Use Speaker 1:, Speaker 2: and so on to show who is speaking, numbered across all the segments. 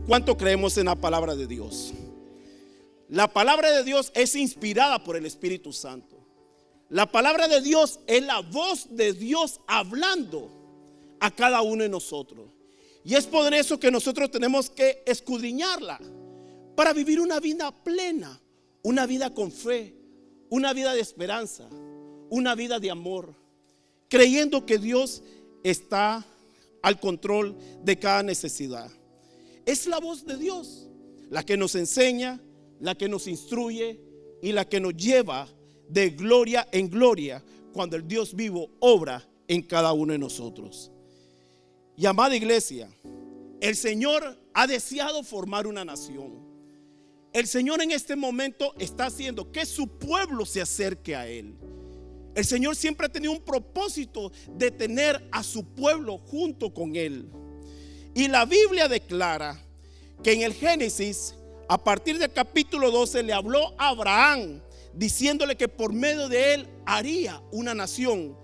Speaker 1: ¿Cuánto creemos en la palabra de Dios? La palabra de Dios es inspirada por el Espíritu Santo. La palabra de Dios es la voz de Dios hablando a cada uno de nosotros. Y es por eso que nosotros tenemos que escudriñarla para vivir una vida plena, una vida con fe, una vida de esperanza, una vida de amor, creyendo que Dios está al control de cada necesidad. Es la voz de Dios la que nos enseña, la que nos instruye y la que nos lleva de gloria en gloria cuando el Dios vivo obra en cada uno de nosotros. Y amada iglesia, el Señor ha deseado formar una nación. El Señor en este momento está haciendo que su pueblo se acerque a Él. El Señor siempre ha tenido un propósito de tener a su pueblo junto con Él. Y la Biblia declara que en el Génesis, a partir del capítulo 12, le habló a Abraham, diciéndole que por medio de él haría una nación.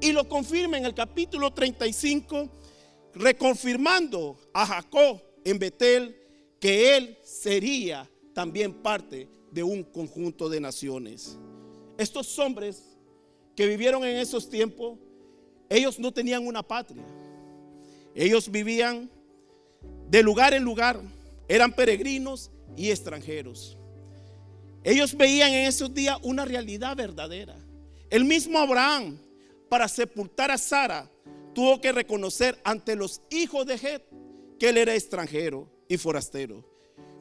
Speaker 1: Y lo confirma en el capítulo 35, reconfirmando a Jacob en Betel que él sería también parte de un conjunto de naciones. Estos hombres que vivieron en esos tiempos, ellos no tenían una patria. Ellos vivían de lugar en lugar, eran peregrinos y extranjeros. Ellos veían en esos días una realidad verdadera. El mismo Abraham, para sepultar a Sara, tuvo que reconocer ante los hijos de Het que él era extranjero y forastero.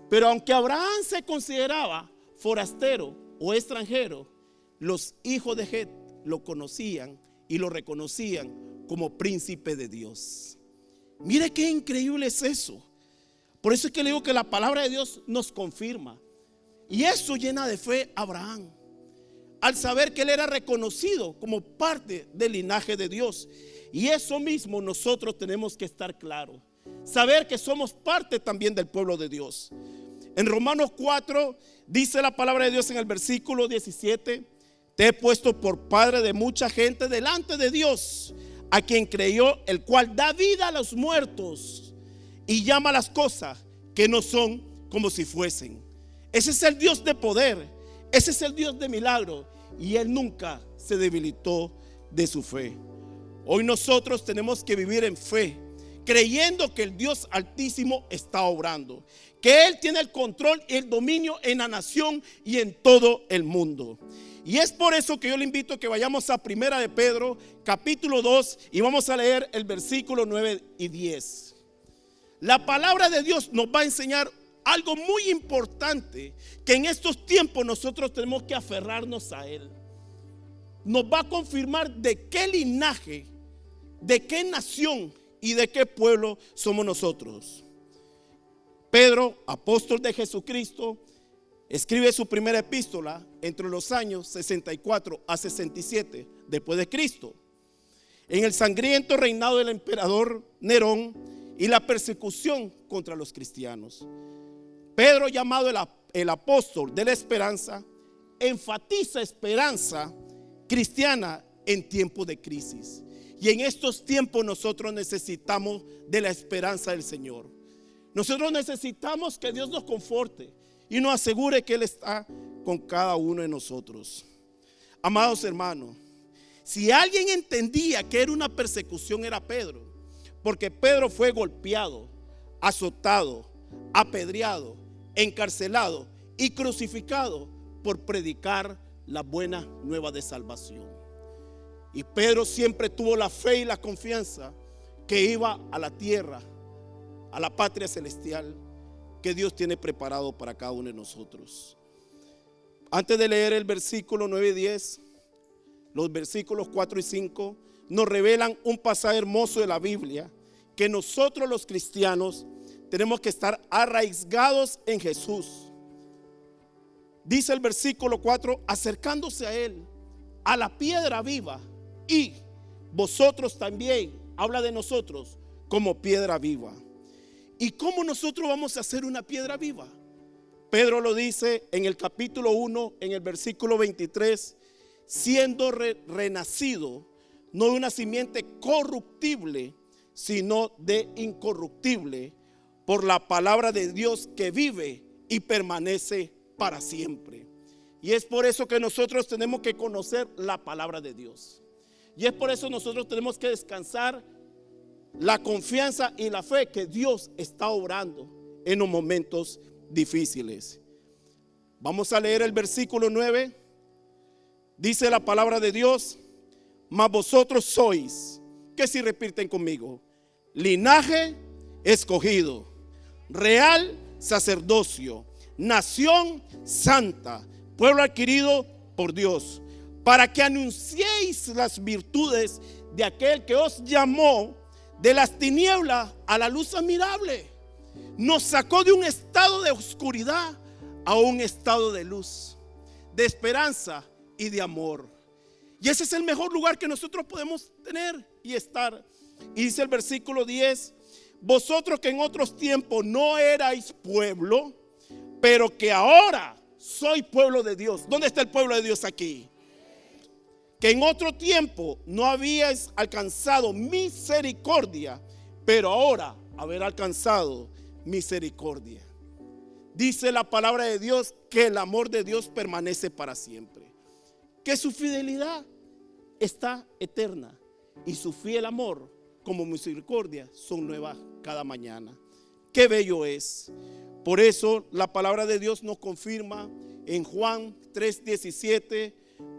Speaker 1: Pero aunque Abraham se consideraba forastero o extranjero, los hijos de Het lo conocían y lo reconocían como príncipe de Dios. Mire qué increíble es eso. Por eso es que le digo que la palabra de Dios nos confirma. Y eso llena de fe a Abraham, al saber que él era reconocido como parte del linaje de Dios. Y eso mismo nosotros tenemos que estar claros, saber que somos parte también del pueblo de Dios. En Romanos 4 dice la palabra de Dios en el versículo 17: te he puesto por padre de mucha gente delante de Dios, a quien creyó, el cual da vida a los muertos y llama las cosas que no son como si fuesen. Ese es el Dios de poder, ese es el Dios de milagro, y Él nunca se debilitó de su fe. Hoy nosotros tenemos que vivir en fe, creyendo que el Dios Altísimo está obrando, que Él tiene el control y el dominio en la nación y en todo el mundo. Y es por eso que yo le invito a que vayamos a Primera de Pedro, capítulo 2, y vamos a leer el versículo 9 y 10. La palabra de Dios nos va a enseñar algo muy importante, que en estos tiempos nosotros tenemos que aferrarnos a Él. Nos va a confirmar de qué linaje, de qué nación y de qué pueblo somos nosotros. Pedro, apóstol de Jesucristo, escribe su primera epístola entre los años 64 a 67 después de Cristo, en el sangriento reinado del emperador Nerón y la persecución contra los cristianos. Pedro, llamado el apóstol de la esperanza, enfatiza esperanza cristiana en tiempos de crisis. Y en estos tiempos nosotros necesitamos de la esperanza del Señor. Nosotros necesitamos que Dios nos conforte y nos asegure que Él está con cada uno de nosotros. Amados hermanos, si alguien entendía que era una persecución, era Pedro, porque Pedro fue golpeado, azotado, apedreado, encarcelado y crucificado por predicar la buena nueva de salvación. Y Pedro siempre tuvo la fe y la confianza que iba a la tierra, a la patria celestial que Dios tiene preparado para cada uno de nosotros. Antes de leer el versículo 9 y 10, los versículos 4 y 5 nos revelan un pasaje hermoso de la Biblia, que nosotros los cristianos tenemos que estar arraigados en Jesús. Dice el versículo 4: acercándose a Él, a la piedra viva, y vosotros también, habla de nosotros, como piedra viva. ¿Y cómo nosotros vamos a hacer una piedra viva? Pedro lo dice en el capítulo 1, en el versículo 23: siendo renacido, no de una simiente corruptible, sino de incorruptible, por la palabra de Dios que vive y permanece para siempre. Y es por eso que nosotros tenemos que conocer la palabra de Dios. Y es por eso nosotros tenemos que descansar la confianza y la fe que Dios está obrando en los momentos difíciles. Vamos a leer el versículo 9. Dice la palabra de Dios: mas vosotros sois, que si repiten conmigo, linaje escogido, real sacerdocio, nación santa, pueblo adquirido por Dios, para que anunciéis las virtudes de aquel que os llamó de las tinieblas a la luz admirable. Nos sacó de un estado de oscuridad a un estado de luz, de esperanza y de amor. Y ese es el mejor lugar que nosotros podemos tener y estar. Y dice el versículo 10: vosotros que en otros tiempos no erais pueblo, pero que ahora soy pueblo de Dios. ¿Dónde está el pueblo de Dios aquí? Que en otro tiempo no habíais alcanzado misericordia, pero ahora haber alcanzado misericordia. Dice la palabra de Dios que el amor de Dios permanece para siempre, que su fidelidad está eterna y su fiel amor como misericordia son nuevas cada mañana. Qué bello es. Por eso la palabra de Dios nos confirma en Juan 3:17,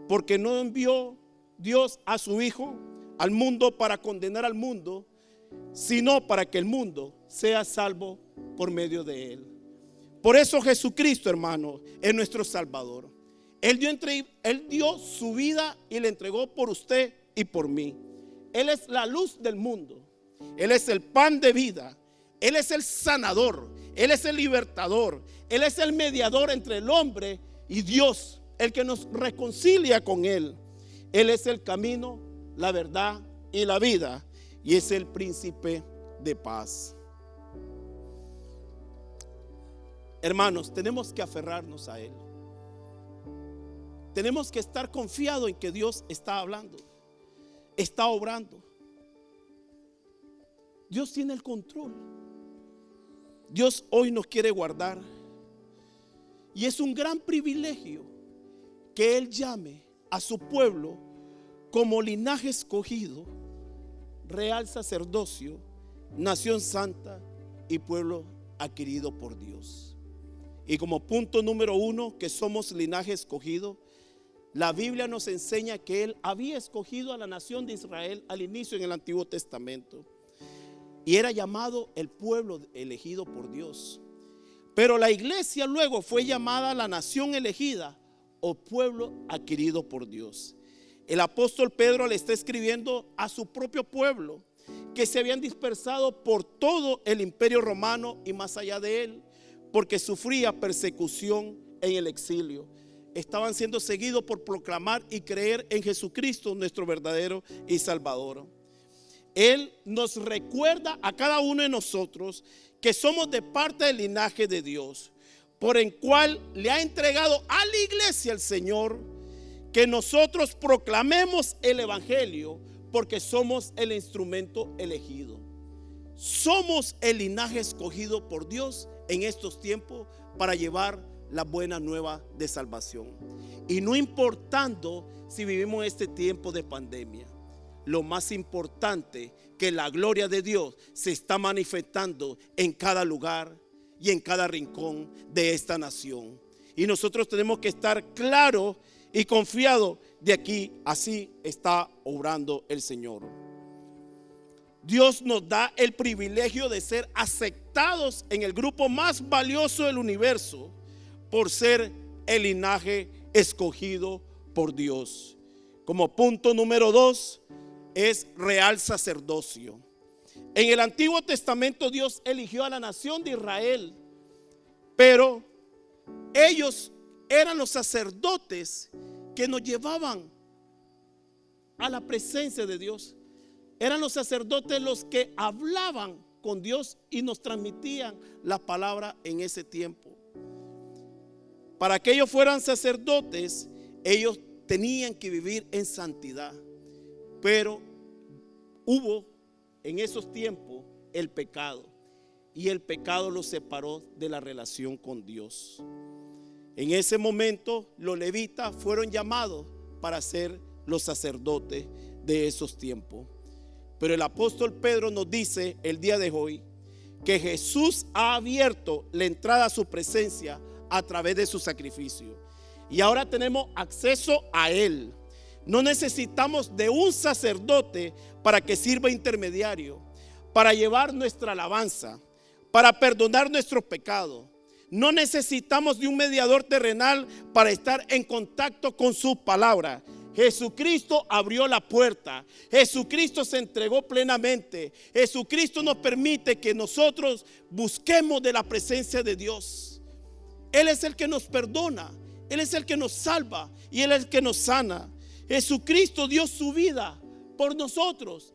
Speaker 1: porque no envió Dios a su Hijo al mundo para condenar al mundo, sino para que el mundo sea salvo por medio de él. Por eso Jesucristo, hermano, es nuestro Salvador. Él dio su vida y la entregó por usted y por mí. Él es la luz del mundo. Él es el pan de vida. Él es el sanador. Él es el libertador. Él es el mediador entre el hombre y Dios, el que nos reconcilia con Él. Él es el camino, la verdad y la vida, y es el príncipe de paz. Hermanos, tenemos que aferrarnos a Él. Tenemos que estar confiados en que Dios está hablando, está obrando. Dios tiene el control. Dios hoy nos quiere guardar. Y es un gran privilegio que Él llame a su pueblo como linaje escogido, real sacerdocio, nación santa y pueblo adquirido por Dios. Y como punto número 1, que somos linaje escogido, la Biblia nos enseña que Él había escogido a la nación de Israel al inicio en el Antiguo Testamento. Y era llamado el pueblo elegido por Dios. Pero la iglesia luego fue llamada la nación elegida o pueblo adquirido por Dios. El apóstol Pedro le está escribiendo a su propio pueblo, que se habían dispersado por todo el imperio romano y más allá de él, porque sufría persecución en el exilio. Estaban siendo seguidos por proclamar y creer en Jesucristo, nuestro verdadero y Salvador. Él nos recuerda a cada uno de nosotros que somos de parte del linaje de Dios, por el cual le ha entregado a la iglesia el Señor, que nosotros proclamemos el evangelio, porque somos el instrumento elegido. Somos el linaje escogido por Dios en estos tiempos para llevar la buena nueva de salvación. Y no importando si vivimos este tiempo de pandemia, lo más importante que la gloria de Dios se está manifestando en cada lugar y en cada rincón de esta nación. Y nosotros tenemos que estar claros y confiados de aquí, así está obrando el Señor. Dios nos da el privilegio de ser aceptados en el grupo más valioso del universo por ser el linaje escogido por Dios. Como punto número 2 es real sacerdocio. En el Antiguo Testamento Dios eligió a la nación de Israel, pero ellos eran los sacerdotes que nos llevaban a la presencia de Dios. Eran los sacerdotes los que hablaban con Dios y nos transmitían la palabra en ese tiempo. Para que ellos fueran sacerdotes, ellos tenían que vivir en santidad. Pero hubo en esos tiempos el pecado. y el pecado los separó de la relación con Dios. En ese momento los levitas fueron llamados para ser los sacerdotes de esos tiempos. Pero el apóstol Pedro nos dice el día de hoy que Jesús ha abierto la entrada a su presencia a través de su sacrificio. Y ahora tenemos acceso a Él. No necesitamos de un sacerdote para que sirva intermediario, para llevar nuestra alabanza, para perdonar nuestros pecados. No necesitamos de un mediador terrenal para estar en contacto con su palabra. Jesucristo abrió la puerta. Jesucristo se entregó plenamente. Jesucristo nos permite que nosotros busquemos de la presencia de Dios. Él es el que nos perdona. Él es el que nos salva y Él es el que nos sana. Jesucristo dio su vida por nosotros.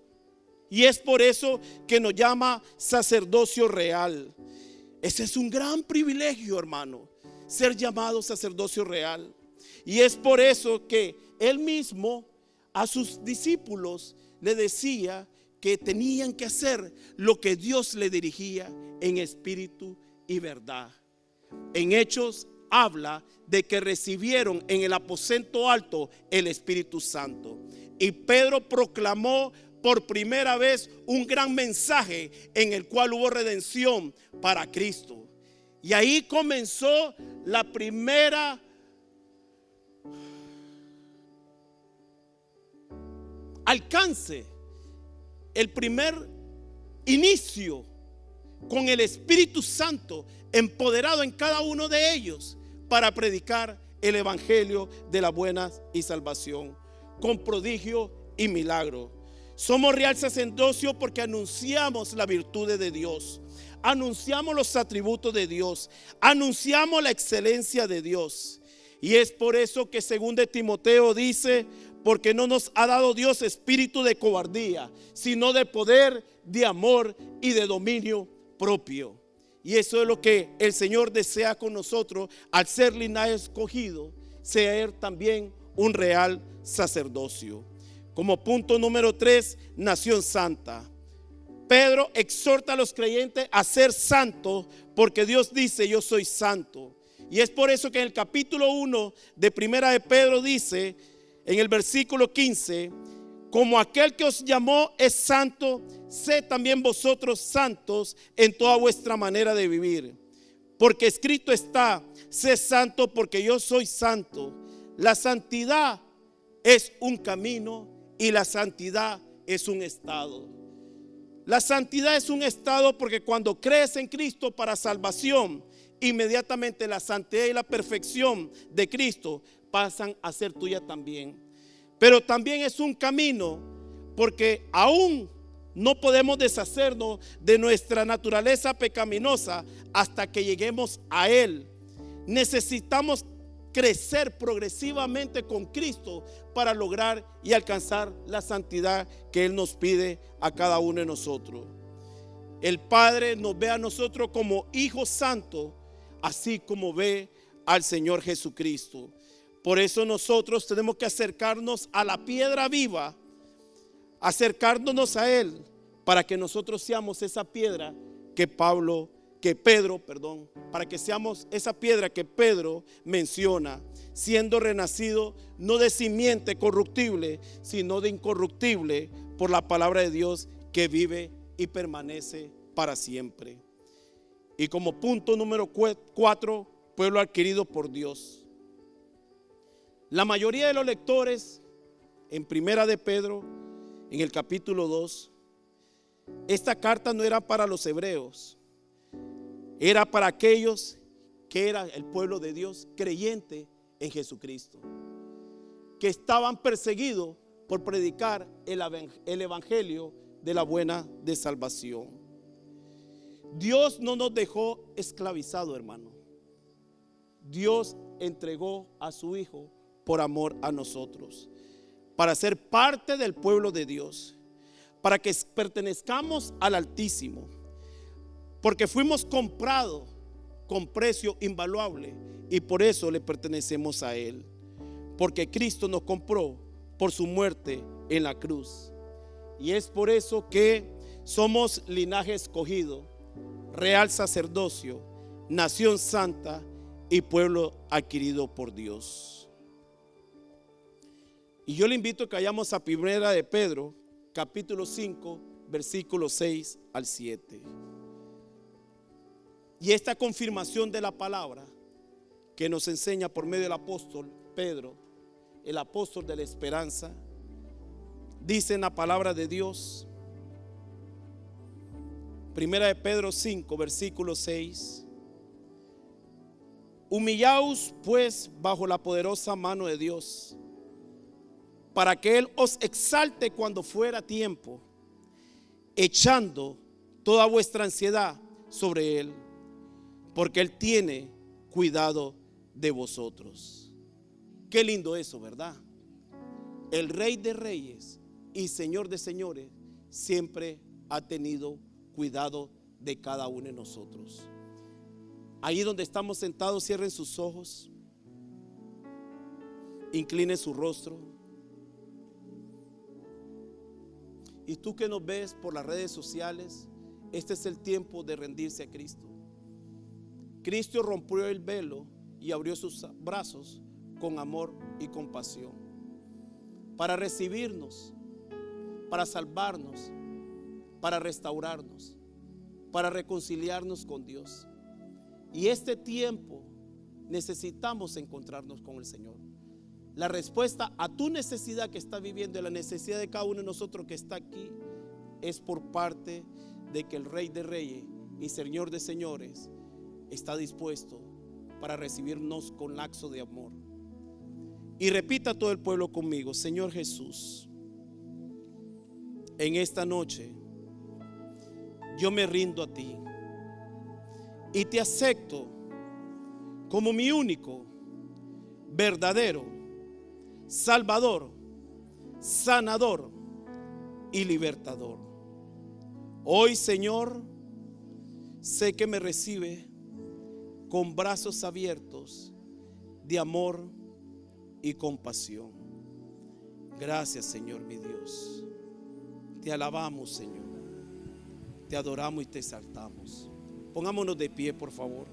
Speaker 1: Y es por eso que nos llama sacerdocio real. Ese es un gran privilegio, hermano, ser llamado sacerdocio real. Y es por eso que Él mismo a sus discípulos le decía que tenían que hacer lo que Dios le dirigía en espíritu y verdad. En Hechos habla de que recibieron en el aposento alto el Espíritu Santo. Y Pedro proclamó por primera vez un gran mensaje en el cual hubo redención para Cristo. Y ahí comenzó la primera alcance, el primer inicio con el Espíritu Santo empoderado en cada uno de ellos para predicar el evangelio de la buena y salvación con prodigio y milagro. Somos real sacerdocio porque anunciamos la virtud de Dios, anunciamos los atributos de Dios, anunciamos la excelencia de Dios. Y es por eso que según de Timoteo dice: porque no nos ha dado Dios espíritu de cobardía, sino de poder, de amor y de dominio propio. Y eso es lo que el Señor desea con nosotros al ser linaje escogido, ser también un real sacerdocio. Como punto número 3, nación santa. Pedro exhorta a los creyentes a ser santos porque Dios dice: yo soy santo. Y es por eso que en el capítulo 1 de Primera de Pedro dice, en el versículo 15: como aquel que os llamó es santo, sed también vosotros santos en toda vuestra manera de vivir. Porque escrito está: sé santo porque yo soy santo. La santidad es un camino y la santidad es un estado. La santidad es un estado porque cuando crees en Cristo para salvación, inmediatamente la santidad y la perfección de Cristo pasan a ser tuya también. Pero también es un camino porque aún no podemos deshacernos de nuestra naturaleza pecaminosa hasta que lleguemos a Él. Necesitamos crecer progresivamente con Cristo para lograr y alcanzar la santidad que Él nos pide a cada uno de nosotros. El Padre nos ve a nosotros como hijos santos, así como ve al Señor Jesucristo. Por eso nosotros tenemos que acercarnos a la piedra viva, acercándonos a Él, para que nosotros seamos esa piedra para que seamos esa piedra que Pedro menciona, siendo renacido no de simiente corruptible, sino de incorruptible por la palabra de Dios que vive y permanece para siempre. Y como punto número 4, pueblo adquirido por Dios. La mayoría de los lectores en Primera de Pedro, en el capítulo 2, esta carta no era para los hebreos, era para aquellos que era el pueblo de Dios creyente en Jesucristo, que estaban perseguidos por predicar el evangelio de la buena de salvación. Dios no nos dejó esclavizados, hermano. Dios entregó a su Hijo por amor a nosotros, para ser parte del pueblo de Dios, para que pertenezcamos al Altísimo, porque fuimos comprados con precio invaluable y por eso le pertenecemos a Él, porque Cristo nos compró por su muerte en la cruz. Y es por eso que somos linaje escogido, real sacerdocio, nación santa y pueblo adquirido por Dios. Y yo le invito a que vayamos a Primera de Pedro, capítulo 5, versículos 6 al 7. Y esta confirmación de la palabra que nos enseña por medio del apóstol Pedro, el apóstol de la esperanza, dice en la palabra de Dios, Primera de Pedro 5, versículo 6: humillaos pues bajo la poderosa mano de Dios, para que Él os exalte cuando fuera tiempo, echando toda vuestra ansiedad sobre Él, porque Él tiene cuidado de vosotros. Qué lindo eso, ¿verdad? El Rey de Reyes y Señor de Señores siempre ha tenido cuidado de cada uno de nosotros. Ahí donde estamos sentados, cierren sus ojos, inclinen su rostro. Y tú que nos ves por las redes sociales, este es el tiempo de rendirse a Cristo. Cristo rompió el velo y abrió sus brazos con amor y compasión para recibirnos, para salvarnos, para restaurarnos, para reconciliarnos con Dios. Y este tiempo necesitamos encontrarnos con el Señor. La respuesta a tu necesidad que está viviendo, y la necesidad de cada uno de nosotros que está aquí, es por parte de que el Rey de Reyes y Señor de Señores está dispuesto para recibirnos con laxo de amor. Y repita todo el pueblo conmigo: Señor Jesús, en esta noche yo me rindo a ti y te acepto como mi único, verdadero Salvador, sanador y libertador. Hoy, Señor, sé que me recibe con brazos abiertos de amor y compasión. Gracias, Señor mi Dios. Te alabamos, Señor. Te adoramos y te exaltamos. Pongámonos de pie, por favor.